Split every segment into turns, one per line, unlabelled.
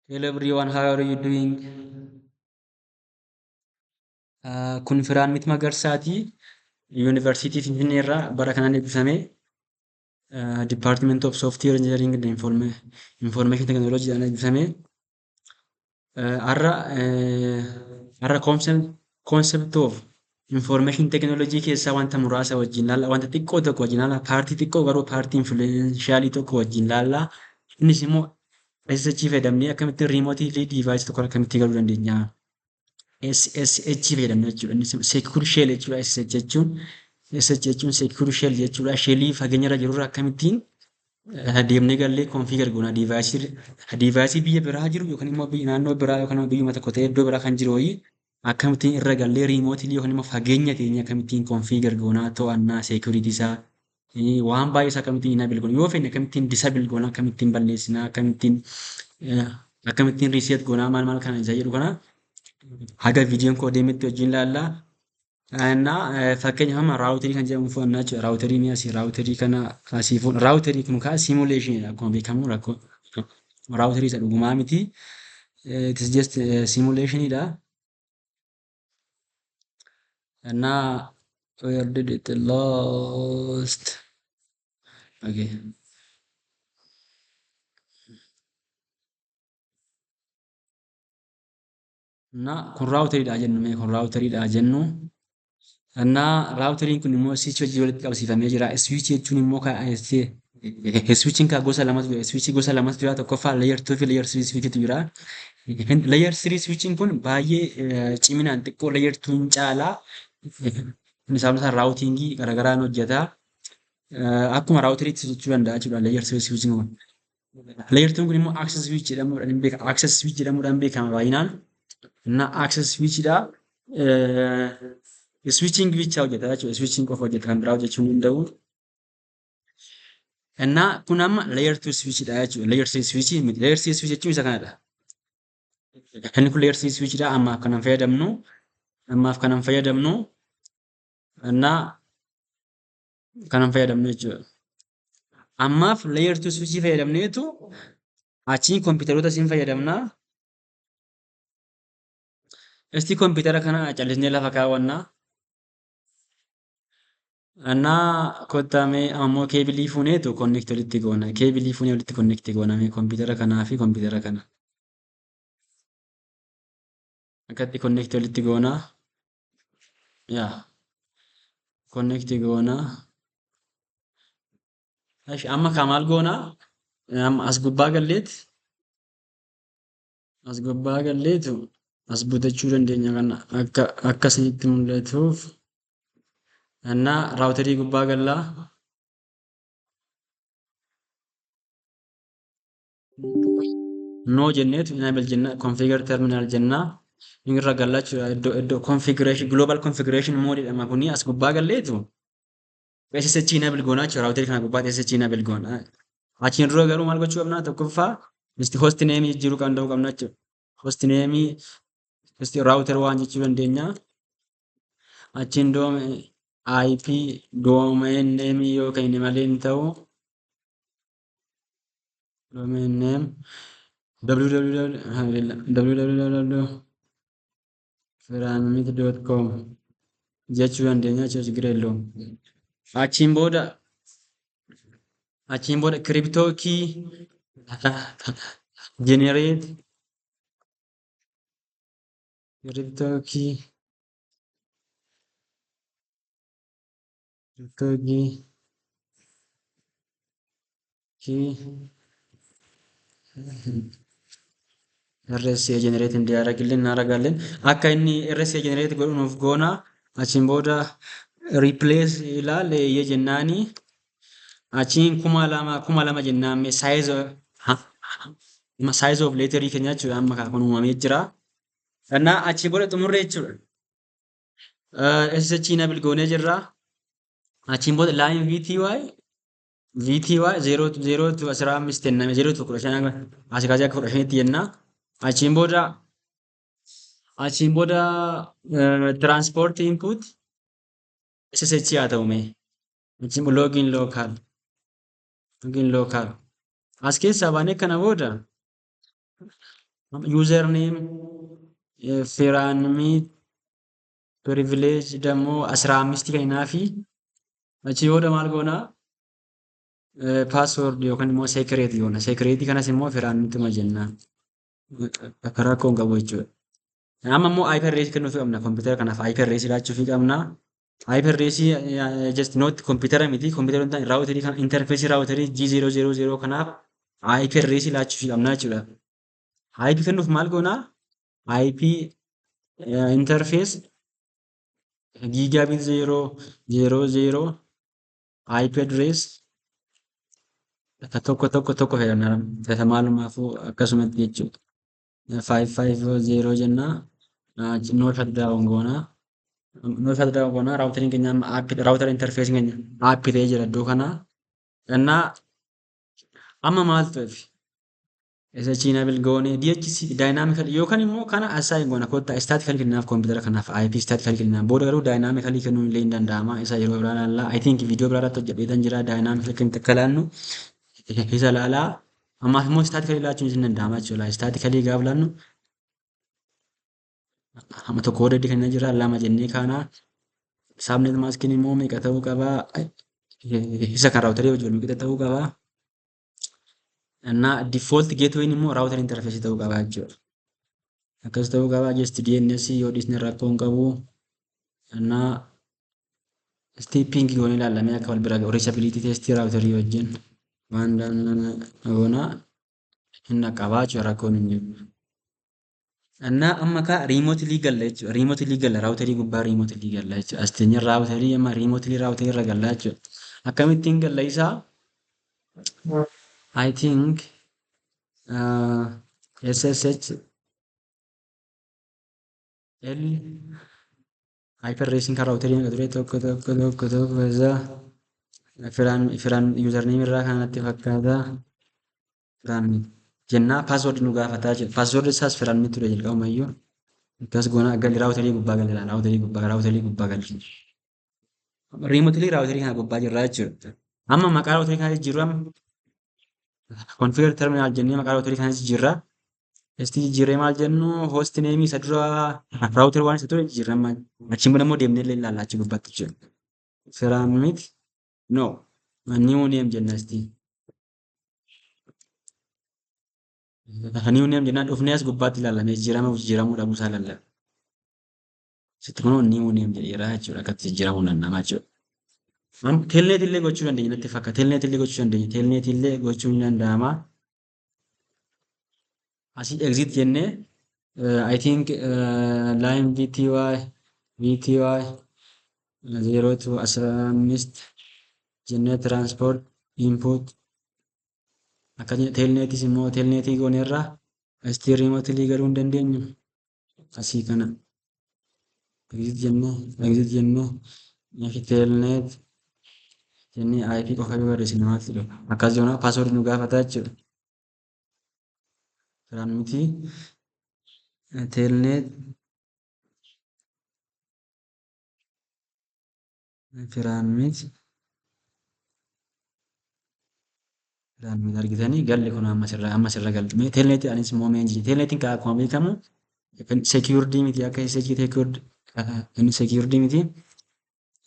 Hello everyone, how are you doing? Kun Firaan Mit Magarsaati. Yuunivarsiitii Finfinnee irraa bara kanaan eebbifame. Department of Software Engineering and Information Technology jedhaan eebbifame. Har'a concept of information technology keessaa wanta muraasa wajjin laalla. Wanta xiqqoo tokko wajjin laalla. Paartii xiqqoo garuu paartii influentialii tokko wajjin laalla. Innis immoo SSH fayyadamnee akkamittiin remote device tokko akkamitti galuu dandeenya? SSH fayyadamna jechuudha. Innis secure shell jechuudha. SSH jechuun secure shell jechuudha. Shellii fageenyarra jirurra akkamittiin deemnee gallee configure goona device biyya biraa jiru yookaan immoo naannoo biraa yookaan immoo biyyuma tokko ta'ee iddoo biraa kan jiru wayii akkamittiin irra gallee remotely yookaan immoo fageenya teenya akkamittiin configure goona to'annaa security isaa waan baay'ee isaa akkamittiin enable goona yoo fedhe akkamittiin disable goona akkamittiin balleessina akkamittiin reset goona maal kana isa jedhu kana haga viidiyoon koo deemetti wajjin laallaa. Fakkeenyaaf amma raawutarii kan jedhamu fudhannaa jechuudha. Raawutarii ni asii raawutarii kana asii fuudhu. Raawutarii kun kaa simulation akkuma beekamu rakkoo raawutarii isa dhugumaa miti. It is just simulation dha. Where did it lost? Okay. Kun raawutarii dha jennu kun raawutarii dha jennu. Raawutariin kun immoo switch hojii walitti qabsiifamee jira. Switch jechuun immoo switchiin kan gosa lamatu jira. Switch gosa lamatu jira. Tokkoffaa layer 2 fi layer 3 switchtu jira. Layer 3 switchiin kun baay'ee ciminaan xiqqoo layer 2 caalaa. Sababni isaa raawutingii garaagaraan hojjeta. Akkuma raawutariitti jechuu danda'a jechuudha layer 3 switchiin kun. Layer 2 kun immoo access switch jedhamuudhaan beekama. Access switch jedhamuudhaan beekama baay'inaan. Access switch dha. Switching ብቻ hojjeta jechuudha. Switching qofa hojjeta kan biraa hojjechuu hin danda'u. Kun amma layer 2 switch dha jechuudha. Layer 3 switch miti. Layer 3 switch jechuun isa kanadha. Inni kun layer 3 switch dha. Ammaaf kan fayyadamnu. Kan fayyadamnu jechuudha. Ammaaf layer 2 switch fayyadamneetu achiin kompiitaroota siin fayyadamna. Isti kompiitara kana callisnee lafa kaawwannaa. Kottamee ammoo keebilii fuuneetu connect walitti goona. Keebilii fuunee walitti connect goona kompiitara kanaa fi kompiitara kana. Akkatti connect walitti goona. Connect goona. Amma kamaal goona? As gubbaa galleetu as butachuu dandeenya kana akka isinitti mul'atuuf. Raawutarii gubbaa gallaa. No jenneetu enable jenna configure terminal jenna. Irra gallaa jechuudha. Iddoo configuration global configuration mode jedhama kuni as gubbaa galleetu. SSH enable goona jechuudha. Raawutarii kana gubbaa SSH enable goona. Achiin dura garuu maal gochuu qabna? Tokkoffaa host name jijjiiruu kan danda'u qabna jechuudha. Host name router waan jechuu dandeenya. Achiin IP domain name yookaan inni malee hin ta'u. Domain name www.firanmit.com jechuu dandeenya jechuudha. Gireelloo. Achiin booda crypto key generate crypto key RSA generate indiyaaragillee naaragaalleen akka inni RSA generate godhuuf goona. Achiin booda replace ilaale ye jennaani. Achiin 2000 jennaan size of letterii keenya jechuudha. Amma kan uumamee jira. Achiin booda xumurree jechuudha. SSH enable goonee jirra. Achiin booda line VTY 0 to 15 jennaan 0 to 15 asii kaasee akka 15tti jennaa. Achiin booda transport input SSH haa ta'u mee. Achiin login local as keessaa baanee kana booda username Firaanimii privilege ደግሞ 15 kennaa fi achi booda maal goona password yookaan immoo secret goona. Secret kanas immoo Firaanimituma jenna. Karaa koon qabu jechuudha. Amma immoo IP address kennuufii qabna. Kompiitara kanaaf IP address laachuufii qabna. IP address just not kompiitara miti. Kompiitara hundaan raawutarii kan interface raawutarii G000 kanaaf IP address laachuufii qabna jechuudha. IP kennuuf maal goona? IP interface gigabit 000 IP address tokko fayyadamna. Maalumaafuu akkasumatti jechuudha. 550 jenna. Note shutdown goona. Note shutdown goona. Raawutariin keenya amma raawutara interface keenya aappii ta'ee jira iddoo kana. Innaa amma maal ta'eef? Isa Chiinaabil goone DHC dynamical yookaan immoo kana assign goona kottaa statically kennaaf kompiitara kanaaf IP statically kennaaf booda garuu dynamically kennuun illee hin danda'ama. Isa yeroo biraa ilaalla. I think viidiyoo biraa irratti hojjedheetan jira dynamically kan akka ilaannu. Isa ilaalaa. Ammaaf immoo statically ilaachuun hin danda'ama jechuudha. Statically gaafa ilaannu amma tokko hodhadhi kennaa jira lama jennee kaana subnet maskiin immoo meeqa ta'uu qabaa? Isa kan raawutarii wajjin meeqa ta'uu qabaa? እና ዲፎልት ጌትዌይን immoo ራውተር ኢንተርፌስ ta'uu qaba jechuudha. Akkas ta'uu qaba just DNS yoo dhisne rakkoon qabu እና stepping goone ilaallamee akka wal bira gahu reachability test raawutarii wajjin waan goona inni qabaa jechuudha rakkoon hin jiru. እና amma ka remotely galla jechuudha. Remotely galla raawutarii gubbaa remotely galla jechuudha. Asteenya raawutarii amma remotely raawutarii irra galla jechuudha. Akkamittiin galla isaa I think SSH L hyperracing kan raawutarii akka ture tokko isa firaan username irraa kanatti fakkaata firaan jennaa password nu gaafataa jira. Password isaas firaan ni ture jalqabumayyuu akkas goona galli raawutarii gubbaa galli raawutarii gubbaa galli. Remotely raawutarii kana gubbaa jirra jechuudha. Amma maqaa raawutarii kana jijjiirru configure terminal jennee maqaa raawutarii kanas jijjiirra. Esti jijjiirree maal jennu host name isa dura raawutarii waan isa ture jijjiirrama. Achiin booda immoo deemnee illee ilaalla achi gubbaatti jechuudha. Firaanimit no new name jenna esti. New name jennaan dhufnee as gubbaatti ilaallamee jijjiiramuu dhabuu isaa ilaalla. Sitti kunoo new name jedheera jechuudha akkatti jijjiiramuu danda'a jechuudha. Telnet illee gochuu dandeenya natti fakkaata. Telnet illee gochuu dandeenya. Telnet illee gochuu ni danda'ama. Asii exit jennee I think line VTY 0 to 15 jennee transport input akkasuma telnetis immoo telnetii gooneerra asii remotely galuu hin dandeenyu. Asii kana exit jennee telnet jennee IP qofa yoo barreessine maal jedhu akkas joona password nu gaafataa jechuudha. Firaanimiti telnet firaanimit argitanii galli kun amma sirra galchume telnet anis immoo meenji telnetiin kan akkuma beekamu secured miti akka secured miti.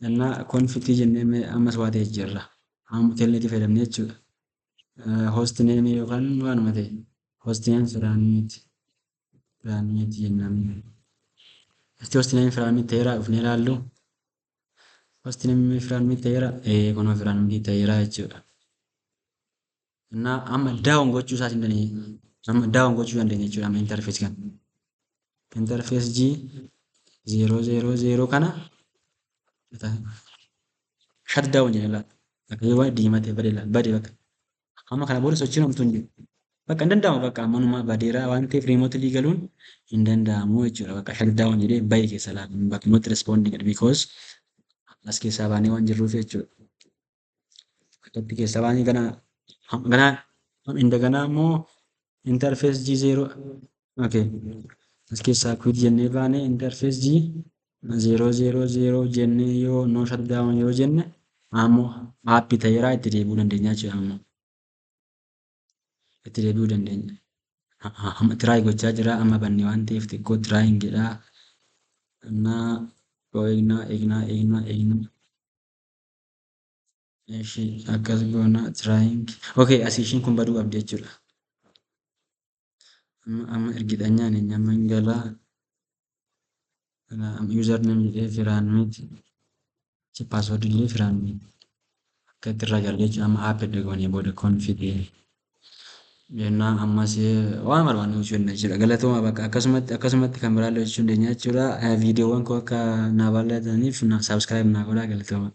Innaa konfitii jennee ammas waa ta'e jirra. Amma telnetii fayyadamne jechuudha. Host name yookaan waanuma ta'e host name firaanimit jennaan. Esti host name firaanimit ta'eera dhufnee ilaallu. Host name firaanimit ta'eera kunoo firaanimit ta'eera jechuudha. Innaa amma daawun gochuu isaas hin dandeenye. Amma daawun gochuu dandeenya jechuudha amma interface kana. Interface G000 kana shutdown jenna akka yoo diimate bade bakka amma kana booda sochiin homtuu hin jiru bakka hin danda'amu bakka ammanuma badeera waan ta'eef remotely galuun hin danda'amu jechuudha bakka shutdown jedhee baay'ee keessa laatu bakka not responding because as keessaa baanee waan jirruuf jechuudha. Akkatti keessaa baanee ganaa immoo interface G0 okay as keessaa quit jennee baanee interface G000 jennee yoo no shutdown yoo jenne ammoo aappii ta'eera itti deebi'uu dandeenya jechuudha ammoo itti deebi'uu dandeenya. Amma tiraay gochaa jira. Amma bannee waan ta'eef xiqqoo tiraayin jedhaa. Innaa yoo eegnaa. Ishee akkas goona tiraayin. Okay, asii ishiin kun baduu qabdi jechuudha. Amma ergitanyaan hin amma hin galaa. Yuuzar neem jedhee firaan miti. Paaswoordii illee firaan miti. Akka itti irraa galle jechuudha. Amma aapp edda goonee booda koonfigii jennaan ammas waan barbaanne gochuu dandeenya jechuudha. Galatooma bakka akkasumatti kan biraallee hojjechuu dandeenya jechuudha. Viidiyoowwan koo akka naa bal'ataniif saabskiraayib naa godhaa galatooma.